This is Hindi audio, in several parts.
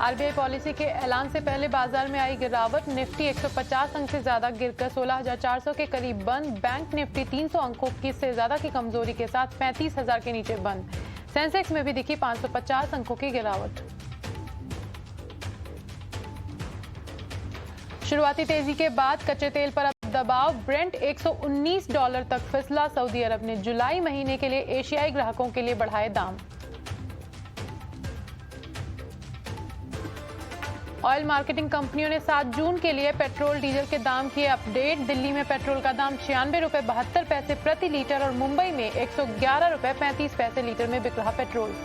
आरबीआई पॉलिसी के ऐलान से पहले बाजार में आई गिरावट। निफ्टी 150 अंक से ज्यादा गिरकर 16,400 के करीब बंद। बैंक निफ्टी 300 अंकों की से ज्यादा की कमजोरी के साथ 35,000 के नीचे बंद। सेंसेक्स में भी दिखी 550 अंकों की गिरावट। शुरुआती तेजी के बाद कच्चे तेल पर अब दबाव। ब्रेंट $119 तक फिसला। सऊदी अरब ने जुलाई महीने के लिए एशियाई ग्राहकों के लिए बढ़ाए दाम। ऑयल मार्केटिंग कंपनियों ने 7 जून के लिए पेट्रोल डीजल के दाम किए अपडेट। दिल्ली में पेट्रोल का दाम ₹96.72 प्रति लीटर और मुंबई में ₹111.35 लीटर में बिक रहा पेट्रोल।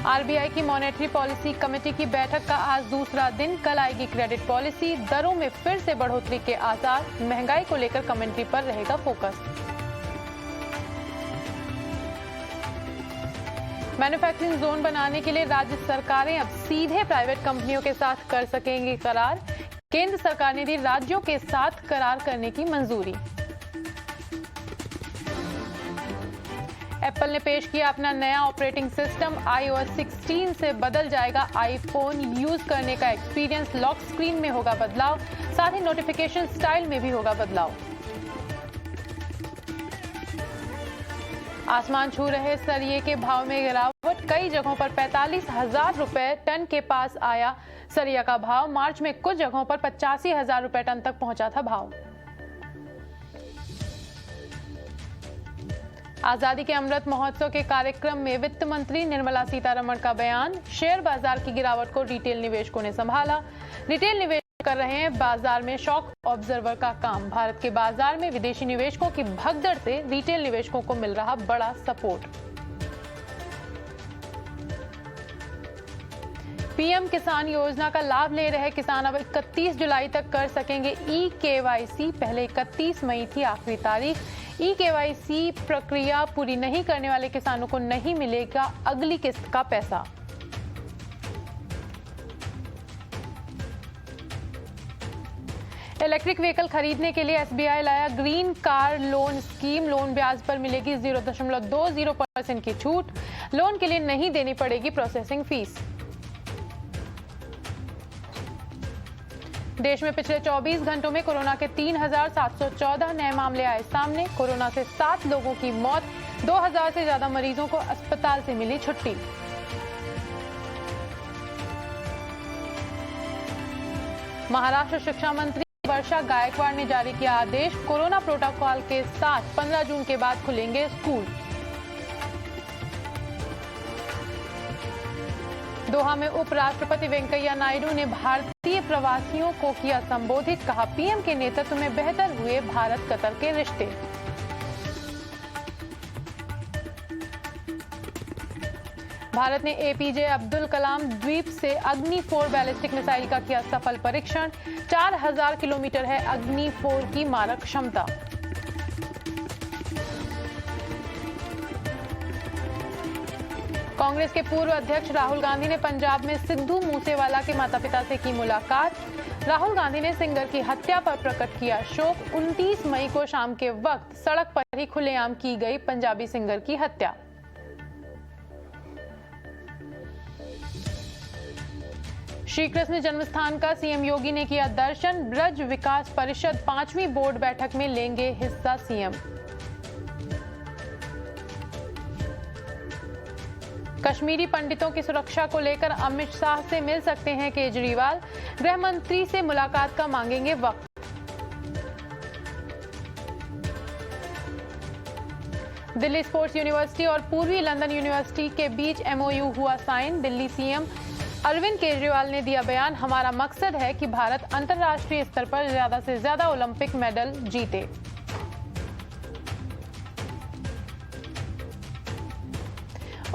आरबीआई की मॉनेटरी पॉलिसी कमेटी की बैठक का आज दूसरा दिन। कल आएगी क्रेडिट पॉलिसी। दरों में फिर से बढ़ोतरी के आसार। महंगाई को लेकर कमेटी पर रहेगा फोकस। मैन्युफैक्चरिंग जोन बनाने के लिए राज्य सरकारें अब सीधे प्राइवेट कंपनियों के साथ कर सकेंगी करार। केंद्र सरकार ने दी राज्यों के साथ करार करने की मंजूरी। एप्पल ने पेश किया अपना नया ऑपरेटिंग सिस्टम। iOS 16 से बदल जाएगा आईफोन यूज करने का एक्सपीरियंस। लॉक स्क्रीन में होगा बदलाव, साथ ही नोटिफिकेशन स्टाइल में भी होगा बदलाव। आसमान छू रहे सरिये के भाव में गिरावट। कई जगहों पर 45,000 रुपए टन के पास आया सरिया का भाव। मार्च में कुछ जगहों पर 85,000 रुपए टन तक पहुंचा था भाव। आजादी के अमृत महोत्सव के कार्यक्रम में वित्त मंत्री निर्मला सीतारमण का बयान। शेयर बाजार की गिरावट को रिटेल निवेशकों ने संभाला। रिटेल निवेश कर रहे हैं बाजार में शॉक ऑब्जर्वर का काम। भारत के बाजार में विदेशी निवेशकों की भगदड़ से रिटेल निवेशकों को मिल रहा बड़ा सपोर्ट। पीएम किसान योजना का लाभ ले रहे किसान अब 31 जुलाई तक कर सकेंगे ई-केवाईसी। पहले 31 मई थी आखिरी तारीख। ई-केवाईसी प्रक्रिया पूरी नहीं करने वाले किसानों को नहीं मिलेगा अगली किस्त का पैसा। इलेक्ट्रिक व्हीकल खरीदने के लिए एसबीआई लाया green car loan scheme. Loan ब्याज पर मिलेगी 0.20% की छूट। लोन के लिए नहीं देनी पड़ेगी प्रोसेसिंग फीस। देश में पिछले 24 घंटों में कोरोना के 3,714 नए मामले आए सामने। कोरोना से 7 लोगों की मौत। 2,000 से ज्यादा मरीजों को अस्पताल से मिली छुट्टी। महाराष्ट्र शिक्षा मंत्री वर्षा गायकवाड़ ने जारी किया आदेश। कोरोना प्रोटोकॉल के साथ 15 जून के बाद खुलेंगे स्कूल। दोहा में उपराष्ट्रपति वेंकैया नायडू ने भारतीय प्रवासियों को किया संबोधित। कहा पीएम के नेतृत्व में बेहतर हुए भारत कतर के रिश्ते। भारत ने एपीजे अब्दुल कलाम द्वीप से अग्नि 4 बैलिस्टिक मिसाइल का किया सफल परीक्षण। 4,000 किलोमीटर है अग्नि 4 की मारक क्षमता। कांग्रेस के पूर्व अध्यक्ष राहुल गांधी ने पंजाब में सिद्धू मूसेवाला के माता पिता से की मुलाकात। राहुल गांधी ने सिंगर की हत्या पर प्रकट किया शोक। 29 मई को शाम के वक्त सड़क पर ही खुलेआम की गई पंजाबी सिंगर की हत्या। श्री कृष्ण जन्मस्थान का सीएम योगी ने किया दर्शन। ब्रज विकास परिषद 5वीं बोर्ड बैठक में लेंगे हिस्सा सीएम। कश्मीरी पंडितों की सुरक्षा को लेकर अमित शाह से मिल सकते हैं केजरीवाल। गृह मंत्री से मुलाकात का मांगेंगे वक्त। दिल्ली स्पोर्ट्स यूनिवर्सिटी और पूर्वी लंदन यूनिवर्सिटी के बीच एमओयू हुआ साइन। दिल्ली सीएम अरविंद केजरीवाल ने दिया बयान। हमारा मकसद है कि भारत अंतर्राष्ट्रीय स्तर पर ज्यादा से ज्यादा ओलंपिक मेडल जीते।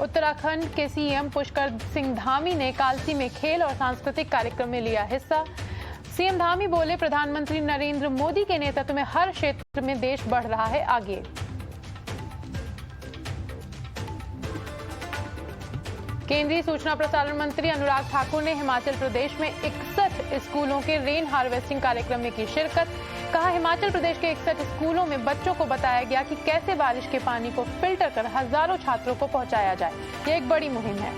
उत्तराखंड के सीएम पुष्कर सिंह धामी ने कालसी में खेल और सांस्कृतिक कार्यक्रम में लिया हिस्सा। सीएम धामी बोले प्रधानमंत्री नरेंद्र मोदी के नेतृत्व में हर क्षेत्र में देश बढ़ रहा है आगे। केंद्रीय सूचना प्रसारण मंत्री अनुराग ठाकुर ने हिमाचल प्रदेश में 61 स्कूलों के रेन हार्वेस्टिंग कार्यक्रम में की शिरकत। कहा, हिमाचल प्रदेश के 61 स्कूलों में बच्चों को बताया गया कि कैसे बारिश के पानी को फिल्टर कर हजारों छात्रों को पहुंचाया जाए। ये एक बड़ी मुहिम है।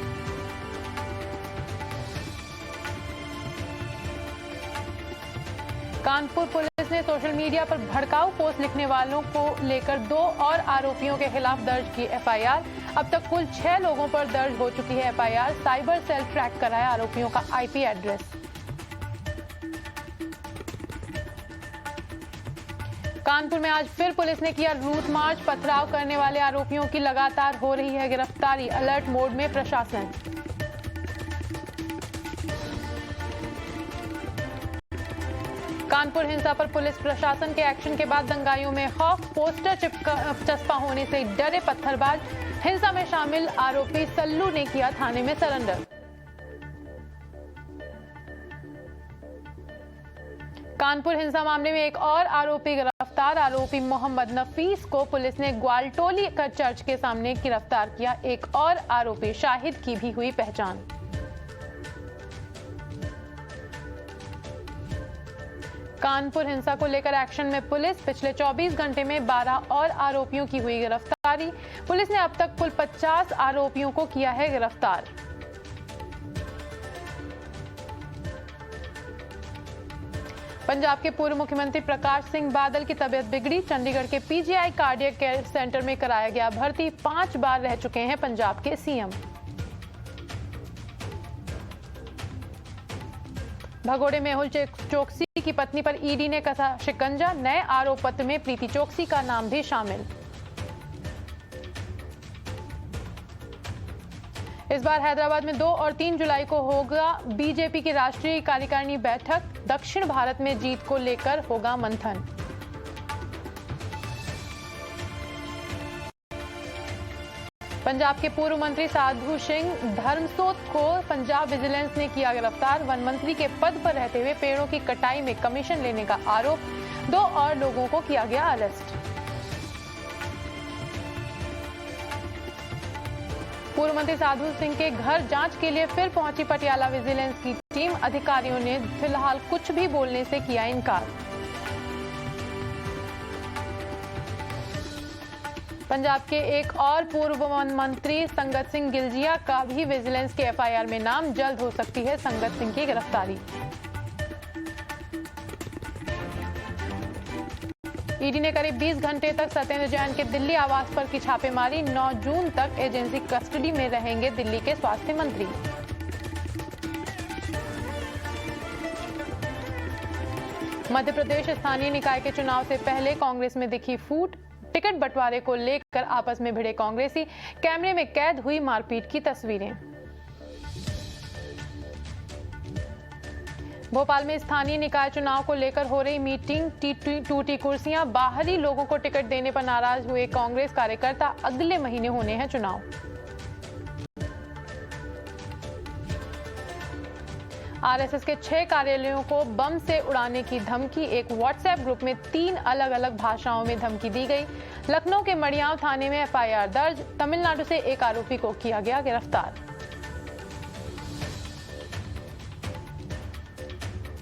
कानपुर पुलिस ने सोशल मीडिया पर भड़काऊ पोस्ट लिखने वालों को लेकर 2 और आरोपियों के खिलाफ दर्ज की एफआईआर। अब तक कुल 6 लोगों पर दर्ज हो चुकी है एफआईआर। साइबर सेल ट्रैक कराया आरोपियों का आईपी एड्रेस। कानपुर में आज फिर पुलिस ने किया रूट मार्च। पथराव करने वाले आरोपियों की लगातार हो रही है गिरफ्तारी। अलर्ट मोड में प्रशासन। कानपुर हिंसा पर पुलिस प्रशासन के एक्शन के बाद दंगाइयों में खौफ। पोस्टर चस्पा होने से डरे पत्थरबाज। हिंसा में शामिल आरोपी सल्लू ने किया थाने में सरेंडर। कानपुर हिंसा मामले में एक और आरोपी गिरफ्तार। आरोपी मोहम्मद नफीस को पुलिस ने ग्वालटोली चर्च के सामने गिरफ्तार किया। एक और आरोपी शाहिद की भी हुई पहचान। कानपुर हिंसा को लेकर एक्शन में पुलिस। पिछले 24 घंटे में 12 और आरोपियों की हुई गिरफ्तारी। पुलिस ने अब तक कुल 50 आरोपियों को किया है गिरफ्तार। पंजाब के पूर्व मुख्यमंत्री प्रकाश सिंह बादल की तबीयत बिगड़ी। चंडीगढ़ के पीजीआई कार्डियक केयर सेंटर में कराया गया भर्ती। 5 बार रह चुके हैं पंजाब के सीएम। भगोड़े मेहुल चोकसी की पत्नी पर ईडी ने कसा शिकंजा। नए आरोप पत्र में प्रीति चोकसी का नाम भी शामिल। इस बार हैदराबाद में 2 और 3 जुलाई को होगा बीजेपी की राष्ट्रीय कार्यकारिणी बैठक। दक्षिण भारत में जीत को लेकर होगा मंथन। पंजाब के पूर्व मंत्री साधु सिंह धर्मसोत को पंजाब विजिलेंस ने किया गिरफ्तार। वन मंत्री के पद पर रहते हुए पेड़ों की कटाई में कमीशन लेने का आरोप। 2 और लोगों को किया गया अरेस्ट। पूर्व मंत्री साधु सिंह के घर जांच के लिए फिर पहुंची पटियाला विजिलेंस की टीम। अधिकारियों ने फिलहाल कुछ भी बोलने से किया इनकार। पंजाब के एक और पूर्व वन मंत्री संगत सिंह गिलजिया का भी विजिलेंस के एफआईआर में नाम। जल्द हो सकती है संगत सिंह की गिरफ्तारी। ईडी ने करीब 20 घंटे तक सत्येंद्र जैन के दिल्ली आवास पर की छापेमारी। 9 जून तक एजेंसी कस्टडी में रहेंगे दिल्ली के स्वास्थ्य मंत्री। मध्य प्रदेश स्थानीय निकाय के चुनाव से पहले कांग्रेस में दिखी फूट। टिकट बंटवारे को लेकर आपस में भिड़े कांग्रेसी। कैमरे में कैद हुई मारपीट की तस्वीरें। भोपाल में स्थानीय निकाय चुनाव को लेकर हो रही मीटिंग। टूटी कुर्सियां। बाहरी लोगों को टिकट देने पर नाराज हुए कांग्रेस कार्यकर्ता। अगले महीने होने हैं चुनाव। आरएसएस के 6 कार्यालयों को बम से उड़ाने की धमकी। एक व्हाट्सएप ग्रुप में 3 अलग अलग भाषाओं में धमकी दी गई। लखनऊ के मड़ियाव थाने में एफआईआर दर्ज। तमिलनाडु से एक आरोपी को किया गया गिरफ्तार।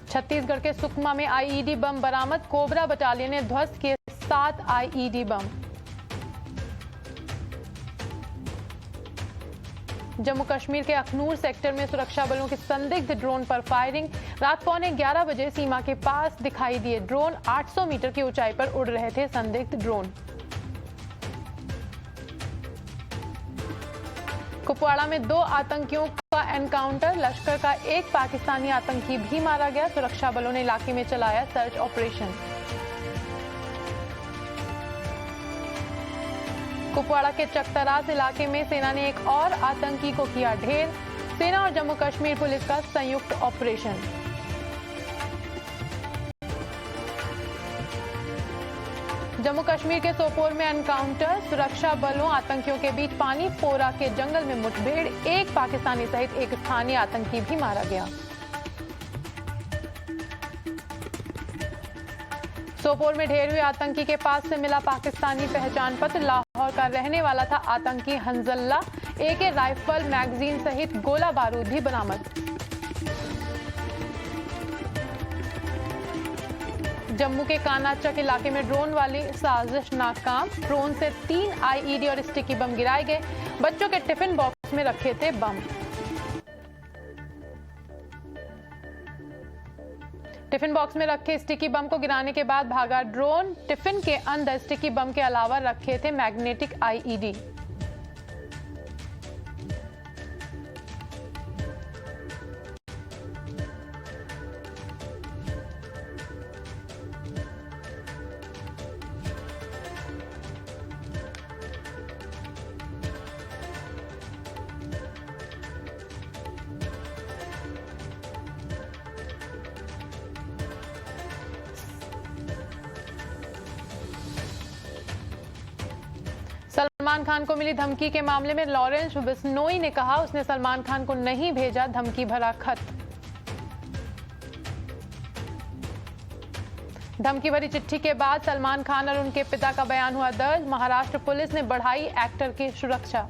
छत्तीसगढ़ के सुकमा में आईईडी बम बरामद। कोबरा बटालियन ने ध्वस्त किए 7 आईईडी बम। जम्मू कश्मीर के अखनूर सेक्टर में सुरक्षा बलों की संदिग्ध ड्रोन पर फायरिंग। रात 11:15 बजे सीमा के पास दिखाई दिए ड्रोन। 800 मीटर की ऊंचाई पर उड़ रहे थे संदिग्ध ड्रोन। कुपवाड़ा में 2 आतंकियों का एनकाउंटर। लश्कर का एक पाकिस्तानी आतंकी भी मारा गया। सुरक्षा बलों ने इलाके में चलाया सर्च ऑपरेशन। कुपवाड़ा के चकतरास इलाके में सेना ने एक और आतंकी को किया ढेर। सेना और जम्मू कश्मीर पुलिस का संयुक्त ऑपरेशन। जम्मू कश्मीर के सोपोर में एनकाउंटर। सुरक्षा बलों आतंकियों के बीच पानी पोरा के जंगल में मुठभेड़। एक पाकिस्तानी सहित एक स्थानीय आतंकी भी मारा गया। सोपोर में ढेर हुए आतंकी के पास से मिला पाकिस्तानी पहचान पत्र। लाहौर का रहने वाला था आतंकी हंजल्ला। एके राइफल, मैगजीन सहित गोला बारूद भी बरामद। जम्मू के कानाचक इलाके में ड्रोन वाली साजिश नाकाम। ड्रोन से 3 आईईडी और स्टिकी बम गिराए गए। बच्चों के टिफिन बॉक्स में रखे थे बम। टिफिन बॉक्स में रखे स्टिकी बम को गिराने के बाद भागा ड्रोन। टिफिन के अंदर स्टिकी बम के अलावा रखे थे मैग्नेटिक आईईडी। सलमान खान को मिली धमकी के मामले में लॉरेंस बिश्नोई ने कहा उसने सलमान खान को नहीं भेजा धमकी भरा खत। धमकी भरी चिट्ठी के बाद सलमान खान और उनके पिता का बयान हुआ दर्ज। महाराष्ट्र पुलिस ने बढ़ाई एक्टर की सुरक्षा।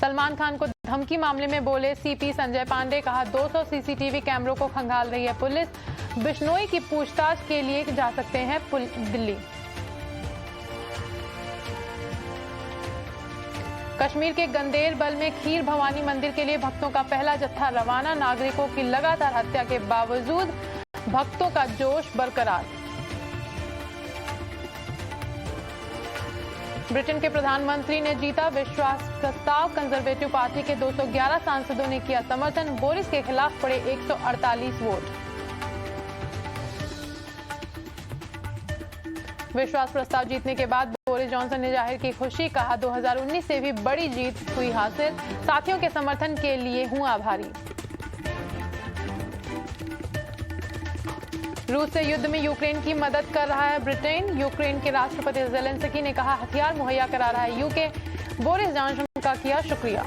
सलमान खान को धमकी मामले में बोले सीपी संजय पांडे। कहा 200 सीसीटीवी कैमरों को खंगाल रही है पुलिस। बिश्नोई की पूछताछ के लिए जा सकते हैं दिल्ली। कश्मीर के गंदेरबल में खीर भवानी मंदिर के लिए भक्तों का पहला जत्था रवाना। नागरिकों की लगातार हत्या के बावजूद भक्तों का जोश बरकरार। ब्रिटेन के प्रधानमंत्री ने जीता विश्वास प्रस्ताव। कंजर्वेटिव पार्टी के 211 सांसदों ने किया समर्थन। बोरिस के खिलाफ पड़े 148 वोट। विश्वास प्रस्ताव जीतने के बाद बोरिस जॉनसन ने जाहिर की खुशी। कहा 2019 से भी बड़ी जीत हुई हासिल। साथियों के समर्थन के लिए हूं आभारी। रूस से युद्ध में यूक्रेन की मदद कर रहा है ब्रिटेन। यूक्रेन के राष्ट्रपति ज़ेलेंस्की ने कहा हथियार मुहैया करा रहा है यूके। बोरिस जॉनसन का किया शुक्रिया।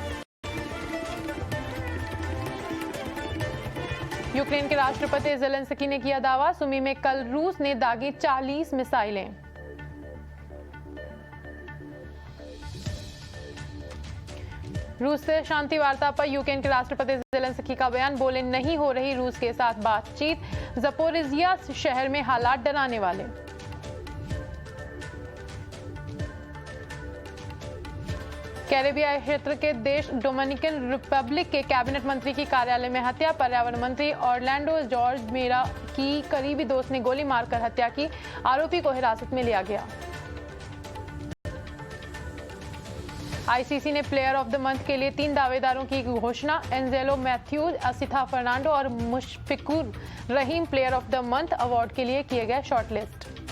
यूक्रेन के राष्ट्रपति ज़ेलेंस्की ने किया दावा सुमी में कल रूस ने दागी 40 मिसाइलें। रूस से शांति वार्ता पर यूक्रेन के राष्ट्रपति ज़ेलेंस्की का बयान। बोले नहीं हो रही रूस के साथ बातचीत। ज़पोरिजिया शहर में हालात डराने वाले। कैरेबियाई क्षेत्र के देश डोमिनिकन रिपब्लिक के कैबिनेट मंत्री की कार्यालय में हत्या। पर्यावरण मंत्री ऑरलैंडो जॉर्ज मेरा की करीबी दोस्त ने गोली मारकर हत्या की। आरोपी को हिरासत में लिया गया। आईसीसी ने प्लेयर ऑफ द मंथ के लिए 3 दावेदारों की घोषणा। एंजेलो मैथ्यूज, असिथा फर्नांडो और Mushfiqur Rahim player of the month award के लिए किए गए शॉर्टलिस्ट।